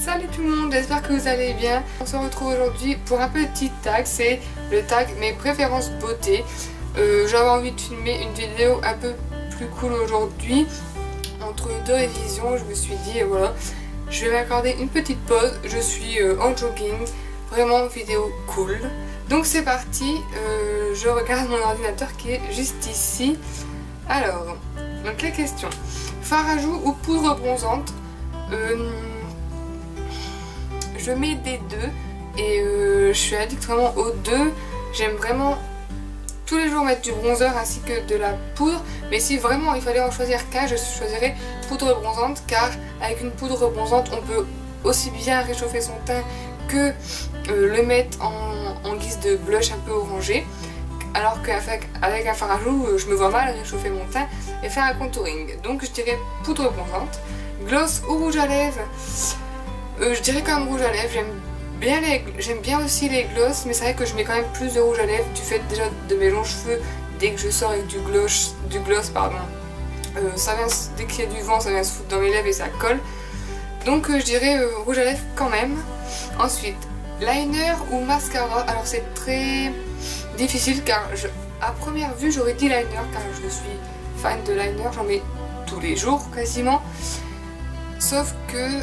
Salut tout le monde, j'espère que vous allez bien. On se retrouve aujourd'hui pour un petit tag, c'est le tag mes préférences beauté. J'avais envie de filmer une vidéo un peu plus cool aujourd'hui. Entre deux révisions, je me suis dit voilà, je vais m'accorder une petite pause. Je suis en jogging, vraiment vidéo cool. Donc c'est parti, je regarde mon ordinateur qui est juste ici. Alors, donc les questions. Fard à joues ou poudre bronzante? Je mets des deux et je suis addict vraiment aux deux. J'aime vraiment tous les jours mettre du bronzer ainsi que de la poudre, mais si vraiment il fallait en choisir qu'un, je choisirais poudre bronzante, car avec une poudre bronzante on peut aussi bien réchauffer son teint que le mettre en guise de blush un peu orangé, alors qu'avec un fard à joues je me vois mal réchauffer mon teint et faire un contouring. Donc je dirais poudre bronzante. Gloss ou rouge à lèvres? Je dirais quand même rouge à lèvres. J'aime bien aussi les gloss, mais c'est vrai que je mets quand même plus de rouge à lèvres du fait déjà de mes longs cheveux. Dès que je sors avec du gloss, dès qu'il y a du vent, ça vient se foutre dans mes lèvres et ça colle. Donc je dirais rouge à lèvres quand même. Ensuite, liner ou mascara? Alors c'est très difficile car à première vue j'aurais dit liner, car je suis fan de liner, j'en mets tous les jours quasiment. Sauf que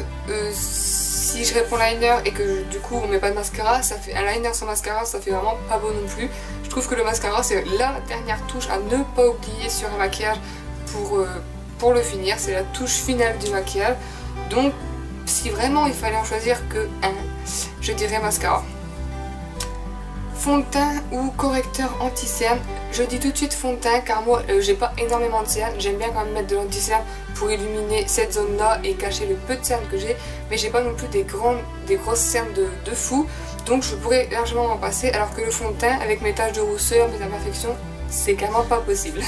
si je réponds liner et que du coup on met pas de mascara, ça fait un liner sans mascara, ça fait vraiment pas beau non plus. Je trouve que le mascara c'est la dernière touche à ne pas oublier sur un maquillage pour le finir, c'est la touche finale du maquillage. Donc si vraiment il fallait en choisir que un, je dirais mascara. Fond de teint ou correcteur anti-cerne? Je dis tout de suite fond de teint car moi j'ai pas énormément de cernes, j'aime bien quand même mettre de l'anti-cerne pour illuminer cette zone là et cacher le peu de cernes que j'ai, mais j'ai pas non plus des grosses cernes de fou, donc je pourrais largement m'en passer, alors que le fond de teint avec mes taches de rousseur, mes imperfections, c'est carrément pas possible.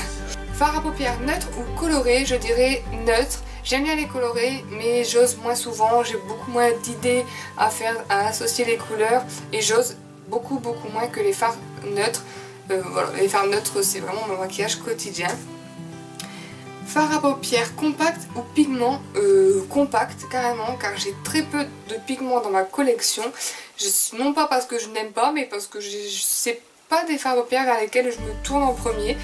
Fard à paupières neutre ou coloré? Je dirais neutre. J'aime bien les colorés, mais j'ose moins souvent, j'ai beaucoup moins d'idées à associer les couleurs et j'ose beaucoup moins que les fards neutres. Voilà, les fards neutres c'est vraiment mon maquillage quotidien. Fard à paupières compact ou pigment? Compact carrément, car j'ai très peu de pigments dans ma collection. Non pas parce que je n'aime pas, mais parce que c'est pas des fards à paupières vers lesquels je me tourne en premier.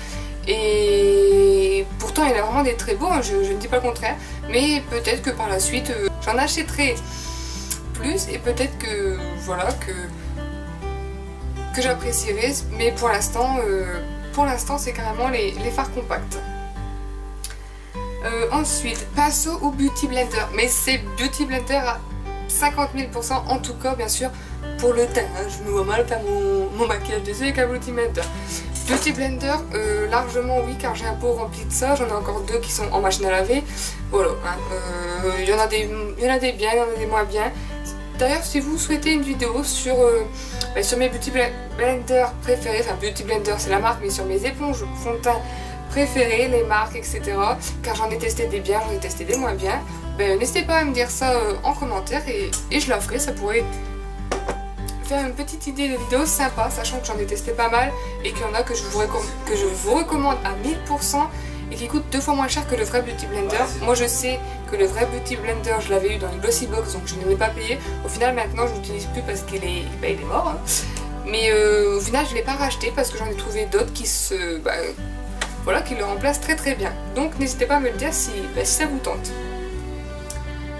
Et pourtant il y en a vraiment des très beaux, hein, je ne dis pas le contraire, mais peut-être que par la suite j'en achèterai plus et peut-être que voilà que j'apprécierais, mais pour l'instant c'est carrément les fards compacts. Ensuite, pinceau ou beauty blender? Mais c'est beauty blender à 50 000%, en tout cas bien sûr pour le teint, hein. Je me vois mal faire mon maquillage dessus avec un beauty blender. Beauty blender, largement oui, car j'ai un pot rempli de ça, j'en ai encore deux qui sont en machine à laver. Voilà, hein. Il y en a des bien, il y en a des moins bien. D'ailleurs, si vous souhaitez une vidéo sur mes beauty blenders préférés, enfin beauty blender c'est la marque, mais sur mes éponges fond de teint préférées, les marques, etc. Car j'en ai testé des bien, j'en ai testé des moins bien. N'hésitez pas à me dire ça en commentaire et je la ferai, ça pourrait faire une petite idée de vidéo sympa, sachant que j'en ai testé pas mal et qu'il y en a que je vous recommande à 1000% et qui coûte 2 fois moins cher que le vrai beauty blender. Moi je sais que le vrai beauty blender je l'avais eu dans une glossy box, donc je ne l'ai pas payé. Au final maintenant je l'utilise plus parce qu'il est, il est mort, hein. Mais au final je ne l'ai pas racheté parce que j'en ai trouvé d'autres qui qui le remplacent très bien. Donc n'hésitez pas à me le dire si ça vous tente.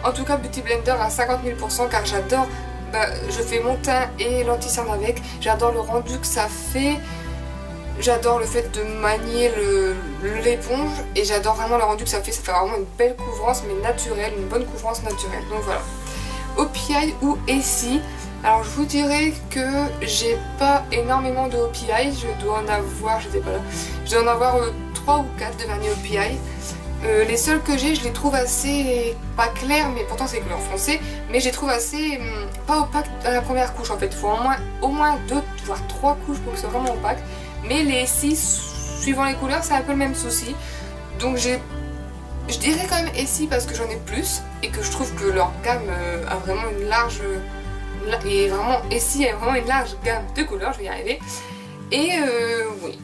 En tout cas beauty blender à 50 000%, car j'adore, je fais mon teint et l'anti-cerne avec, j'adore le rendu que ça fait. J'adore le fait de manier l'éponge et j'adore vraiment le rendu que ça fait vraiment une belle couvrance mais naturelle, une bonne couvrance naturelle. Donc voilà. OPI ou Essie? Alors je vous dirais que j'ai pas énormément de OPI, je dois en avoir, j'étais pas là, je dois en avoir 3 ou 4 de vernis OPI. Les seuls que j'ai, je les trouve assez, pas clairs, mais pourtant c'est couleur foncée, mais je les trouve assez pas opaques à la première couche en fait. Il faut au moins 2 voire 3 couches pour que ce soit vraiment opaque. Mais les 6, suivant les couleurs, c'est un peu le même souci. Donc je dirais quand même Essie parce que j'en ai plus et que je trouve que leur gamme a vraiment une large... Essie a vraiment une large gamme de couleurs, je vais y arriver. Et oui,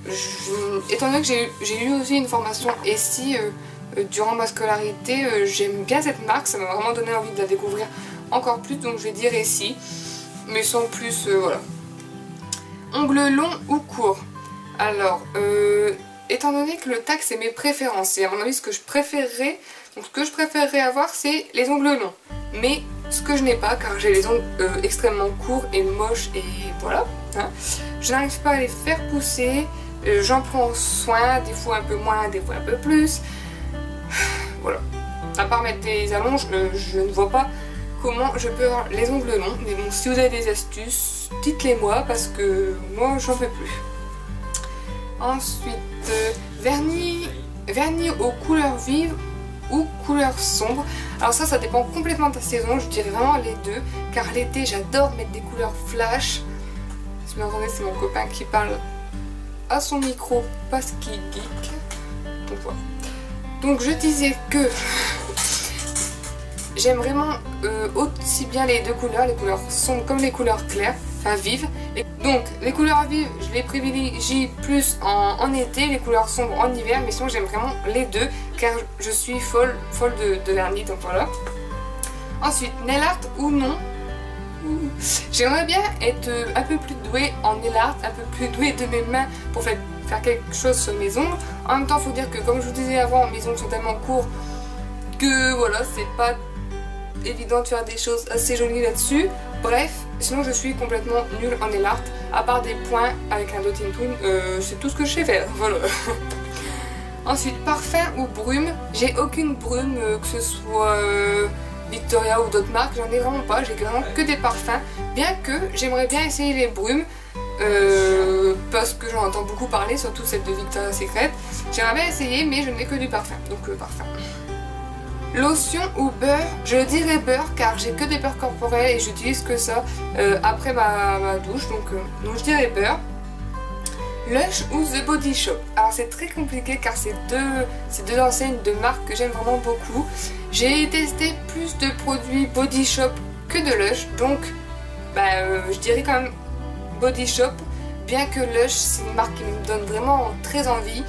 étant donné que j'ai eu aussi une formation Essie durant ma scolarité, j'aime bien cette marque, ça m'a vraiment donné envie de la découvrir encore plus, donc je vais dire ici, mais sans plus, voilà. Ongles longs ou courts. Alors, étant donné que le tag c'est mes préférences, et à mon avis ce que je préférerais, donc ce que je préférerais avoir c'est les ongles longs, mais ce que je n'ai pas car j'ai les ongles extrêmement courts et moches et voilà, hein. Je n'arrive pas à les faire pousser, j'en prends soin, des fois un peu moins, des fois un peu plus, voilà. À part mettre des allonges, je ne vois pas comment je peux avoir les ongles longs, mais bon, si vous avez des astuces, dites-les moi parce que moi j'en peux plus. Ensuite, vernis aux couleurs vives ou couleurs sombres. Alors ça dépend complètement de la saison, je dirais vraiment les deux, car l'été j'adore mettre des couleurs flash. Si vous m'entendez, c'est mon copain qui parle à son micro parce qu'il geek. Donc voilà. Donc je disais que j'aime vraiment aussi bien les deux couleurs, les couleurs sombres comme les couleurs claires, enfin vives. Et donc les couleurs vives, je les privilégie plus en été, les couleurs sombres en hiver, mais sinon j'aime vraiment les deux car je suis folle de vernis, donc voilà. Ensuite, nail art ou non. J'aimerais bien être un peu plus douée en nail art, un peu plus douée de mes mains pour faire quelque chose sur mes ongles. En même temps, il faut dire que comme je vous disais avant, mes ongles sont tellement courts que voilà, c'est pas évident de faire des choses assez jolies là-dessus. Bref, sinon je suis complètement nulle en nail art, à part des points avec un dotting tool, c'est tout ce que je sais faire, voilà. Ensuite, parfum ou brume, j'ai aucune brume, que ce soit Victoria ou d'autres marques, j'en ai vraiment pas, j'ai vraiment que des parfums, bien que j'aimerais bien essayer les brumes, parce que j'en entends beaucoup parler, surtout celle de Victoria's Secret. J'aimerais bien essayer, mais je n'ai que du parfum, donc parfum. Lotion ou beurre, je dirais beurre car j'ai que des beurres corporels et j'utilise que ça après ma douche, donc je dirais beurre. Lush ou The Body Shop. Alors c'est très compliqué car c'est deux enseignes de marques que j'aime vraiment beaucoup. J'ai testé plus de produits Body Shop que de Lush, donc je dirais quand même Body Shop, bien que Lush c'est une marque qui me donne vraiment très envie.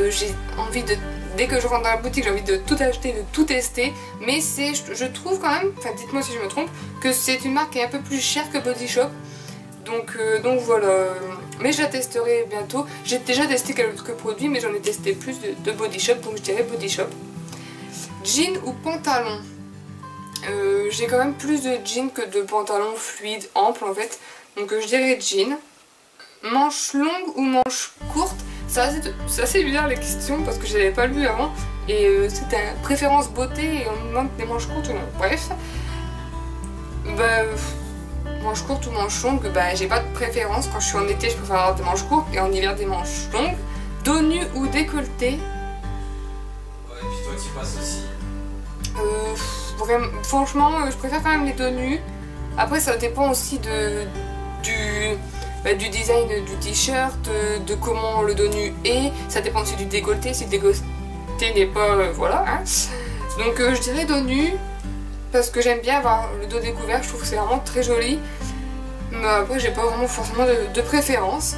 J'ai envie de, dès que je rentre dans la boutique, j'ai envie de tout acheter, de tout tester, mais je trouve quand même, enfin dites-moi si je me trompe, que c'est une marque qui est un peu plus chère que Body Shop. Donc voilà, mais je la testerai bientôt. J'ai déjà testé quelques produits, mais j'en ai testé plus de Body Shop, donc je dirais Body Shop. Jean ou pantalon, j'ai quand même plus de jeans que de pantalons fluides, amples en fait, donc je dirais jean. Manches longues ou manches courtes, c'est assez bizarre les questions parce que je l'avais pas lu avant et c'était une préférence beauté et on me demande des manches courtes ou non. Bref, manches courtes ou manches longues, j'ai pas de préférence. Quand je suis en été, je préfère avoir des manches courtes et en hiver des manches longues. Dos nu ou décolleté. Ouais, et puis toi tu passes aussi. Franchement, je préfère quand même les dos nus. Après, ça dépend aussi du design du t-shirt, de comment le dos nu est. Ça dépend aussi du décolleté, si le décolleté n'est pas... voilà, hein. Donc je dirais dos nu. Parce que j'aime bien avoir le dos découvert, je trouve que c'est vraiment très joli. Mais après, j'ai pas vraiment forcément de préférence.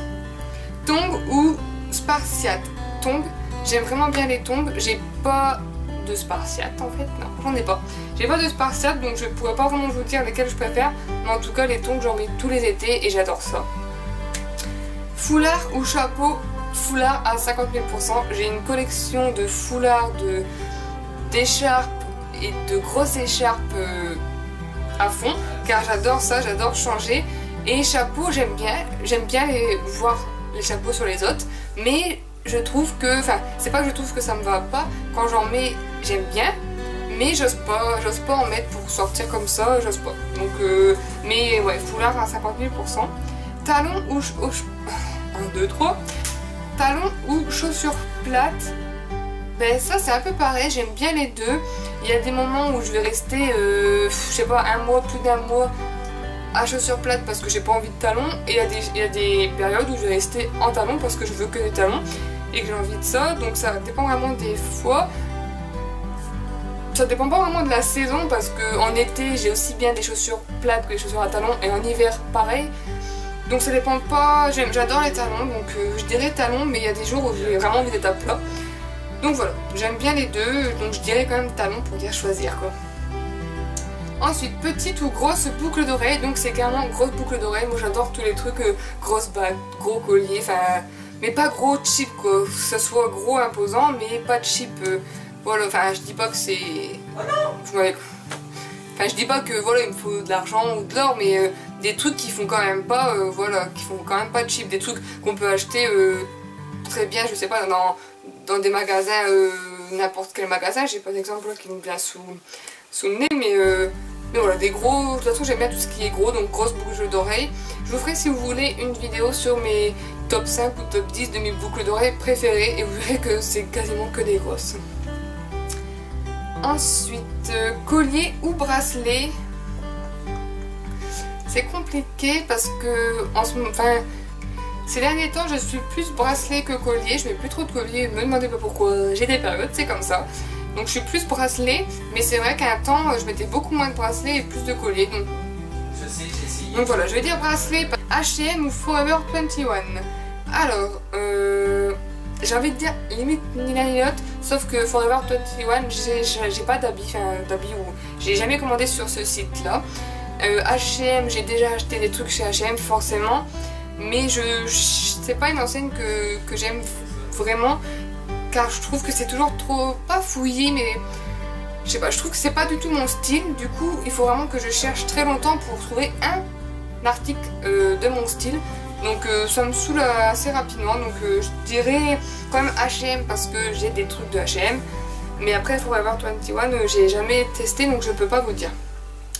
Tongs ou spartiate. Tongs, j'aime vraiment bien les tongs. J'ai pas de spartiate en fait, non, j'en ai pas. J'ai pas de spartiate, donc je pourrais pas vraiment vous dire lesquels je préfère. Mais en tout cas, les tongs, j'en mets tous les étés et j'adore ça. Foulard ou chapeau, foulard à 50 000 %. J'ai une collection de foulards, d'écharpes et de grosses écharpes à fond car j'adore ça, j'adore changer. Et chapeau, j'aime bien voir les chapeaux sur les autres, mais je trouve que, enfin c'est pas que je trouve que ça me va pas, quand j'en mets j'aime bien, mais j'ose pas en mettre pour sortir comme ça, j'ose pas. Donc mais ouais, foulard à 50 000 %. Talons ou 1, 2, 3. Talons ou chaussures plates. Ça c'est un peu pareil, j'aime bien les deux. Il y a des moments où je vais rester, je sais pas, un mois, plus d'un mois à chaussures plates parce que j'ai pas envie de talons. Et il y a des périodes où je vais rester en talons parce que je veux que des talons et que j'ai envie de ça. Donc ça dépend vraiment des fois. Ça dépend pas vraiment de la saison parce qu'en été j'ai aussi bien des chaussures plates que des chaussures à talons et en hiver pareil. Donc ça dépend pas, j'adore les talons, donc je dirais talons, mais il y a des jours où j'ai vraiment envie d'être à plat. Donc voilà, j'aime bien les deux, donc je dirais quand même talons pour dire choisir quoi. Ensuite, petite ou grosse boucle d'oreille, donc c'est carrément grosse boucle d'oreille. Moi j'adore tous les trucs, grosses bagues, gros colliers, enfin, mais pas gros cheap quoi, que ce soit gros imposant, mais pas cheap. Voilà, enfin je dis pas que c'est... Oh non! Enfin je dis pas que voilà il me faut de l'argent ou de l'or, mais des trucs qui font quand même pas, voilà, qui font quand même pas cheap, des trucs qu'on peut acheter très bien, je sais pas, dans des magasins, n'importe quel magasin, j'ai pas d'exemple qui me vient sous le nez, mais voilà, des gros, de toute façon j'aime bien tout ce qui est gros, donc grosse boucle d'oreille. Je vous ferai si vous voulez une vidéo sur mes top 5 ou top 10 de mes boucles d'oreilles préférées, et vous verrez que c'est quasiment que des grosses. Ensuite, collier ou bracelet. C'est compliqué parce que ces derniers temps je suis plus bracelet que collier, je mets plus trop de collier, ne me demandez pas pourquoi, j'ai des périodes, c'est comme ça. Donc je suis plus bracelet, mais c'est vrai qu'à un temps je mettais beaucoup moins de bracelets et plus de collier. Donc, je sais, j'ai essayé. Donc voilà, je vais dire bracelet, H&M ou Forever 21. Alors, j'ai envie de dire limite ni l'un ni l'autre, sauf que Forever 21, j'ai pas d'habits, ou j'ai jamais commandé sur ce site là. H&M, j'ai déjà acheté des trucs chez H&M forcément, mais c'est pas une enseigne que j'aime vraiment, car je trouve que c'est toujours trop, pas fouillé, mais je sais pas, je trouve que c'est pas du tout mon style. Du coup il faut vraiment que je cherche très longtemps pour trouver un article de mon style, donc ça me saoule assez rapidement. Donc je dirais quand même H&M parce que j'ai des trucs de H&M, mais après Forever 21 j'ai jamais testé, donc je peux pas vous dire.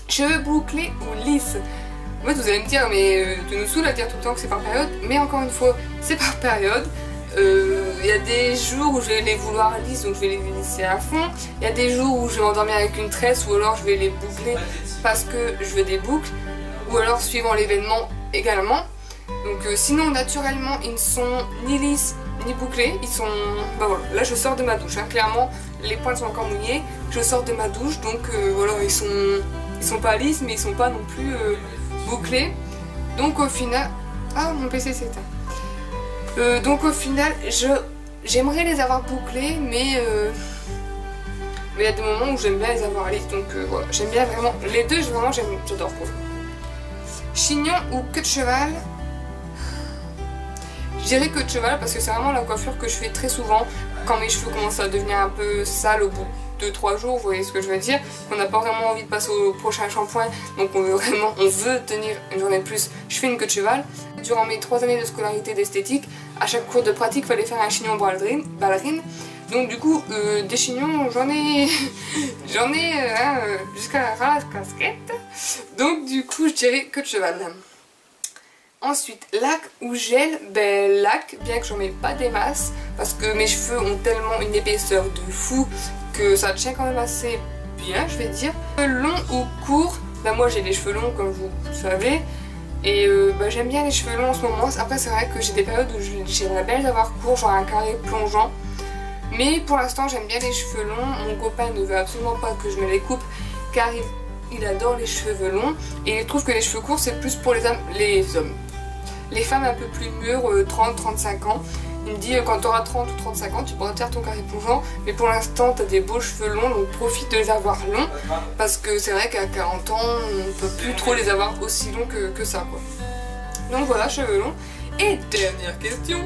Cheveux bouclés ou lisses. En fait vous allez me dire mais tu nous saoules à dire tout le temps que c'est par période, mais encore une fois c'est par période. Il y a des jours où je vais les vouloir lisses, donc je vais les lisser à fond. Il y a des jours où je vais m'endormir avec une tresse, ou alors je vais les boucler parce que je veux des boucles, ou alors suivant l'événement également. Donc sinon naturellement ils ne sont ni lisses ni bouclés, ils sont... Bah voilà, là je sors de ma douche, hein. Clairement les pointes sont encore mouillées, je sors de ma douche, donc voilà, ils sont pas lisses mais ils sont pas non plus bouclés. Donc au final... Ah, mon PC s'éteint. Donc au final j'aimerais les avoir bouclés, mais il y a des moments où j'aime bien les avoir lisses, donc voilà, j'aime bien vraiment les deux, vraiment j'adore quoi. Chignon ou queue de cheval. Je dirais queue de cheval parce que c'est vraiment la coiffure que je fais très souvent quand mes cheveux commencent à devenir un peu sales au bout de 2-3 jours, vous voyez ce que je veux dire, qu'on n'a pas vraiment envie de passer au prochain shampoing, donc on veut tenir une journée de plus, je fais une queue de cheval. Durant mes 3 années de scolarité d'esthétique, à chaque cours de pratique, il fallait faire un chignon ballerine. Donc du coup, des chignons, j'en ai jusqu'à la casquette. Donc du coup, je dirais queue de cheval. Ensuite, lac ou gel. Ben lac, bien que j'en mets pas des masses, parce que mes cheveux ont tellement une épaisseur de fou que ça tient quand même assez bien, je vais dire. Long ou court. Ben moi j'ai les cheveux longs comme vous savez. Et j'aime bien les cheveux longs en ce moment. Après c'est vrai que j'ai des périodes où j'aimerais bien les avoir courts, genre un carré plongeant. Mais pour l'instant j'aime bien les cheveux longs. Mon copain ne veut absolument pas que je me les coupe car il adore les cheveux longs. Et il trouve que les cheveux courts c'est plus pour les hommes. Les femmes un peu plus mûres, 30-35 ans. Il me dit quand tu auras 30 ou 35 ans tu pourras te faire ton carré plongeant. Mais pour l'instant tu as des beaux cheveux longs, donc profite de les avoir longs. Parce que c'est vrai qu'à 40 ans on ne peut plus trop les avoir aussi longs que ça quoi. Donc voilà, cheveux longs. Et dernière question.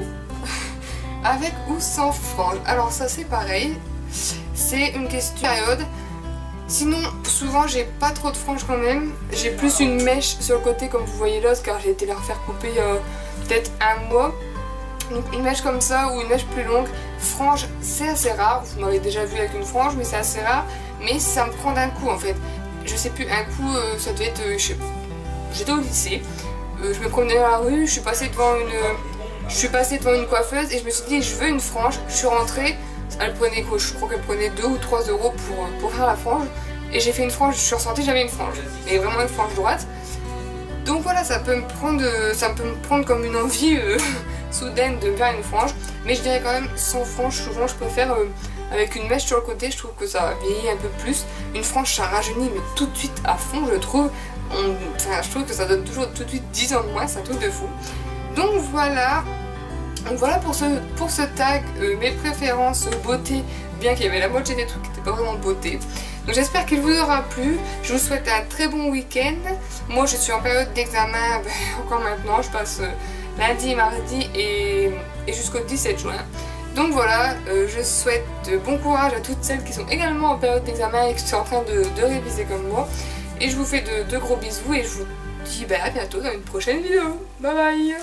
Avec ou sans frange? Alors ça c'est pareil. C'est une question période. Sinon, souvent j'ai pas trop de franges quand même. J'ai plus une mèche sur le côté comme vous voyez là, car j'ai été la refaire couper peut-être un mois. Donc une mèche comme ça ou une mèche plus longue. Frange c'est assez rare, vous m'avez déjà vu avec une frange mais c'est assez rare. Mais ça me prend d'un coup en fait. Je sais plus, un coup ça devait être... J'étais au lycée, je me promenais dans la rue, je suis passée devant une coiffeuse et je me suis dit je veux une frange. Je suis rentrée, elle prenait quoi, je crois qu'elle prenait 2 ou 3 euros pour faire la frange. Et j'ai fait une frange, je suis ressortie, j'avais une frange. Et vraiment une frange droite. Donc voilà, ça peut me prendre comme une envie soudaine de faire une frange. Mais je dirais quand même sans frange, souvent je préfère avec une mèche sur le côté, je trouve que ça vieillit un peu plus. Une frange ça rajeunit mais tout de suite à fond je trouve. Je trouve que ça donne toujours tout de suite 10 ans de moins, c'est un truc de fou. Donc voilà pour ce tag, mes préférences beauté, bien qu'il y avait la moitié des trucs qui n'étaient pas vraiment beauté. Donc j'espère qu'il vous aura plu. Je vous souhaite un très bon week-end. Moi je suis en période d'examen, encore maintenant, je passe lundi, mardi et jusqu'au 17 juin. Donc voilà, je souhaite bon courage à toutes celles qui sont également en période d'examen et qui sont en train de réviser comme moi. Et je vous fais de gros bisous et je vous dis à bientôt dans une prochaine vidéo. Bye bye.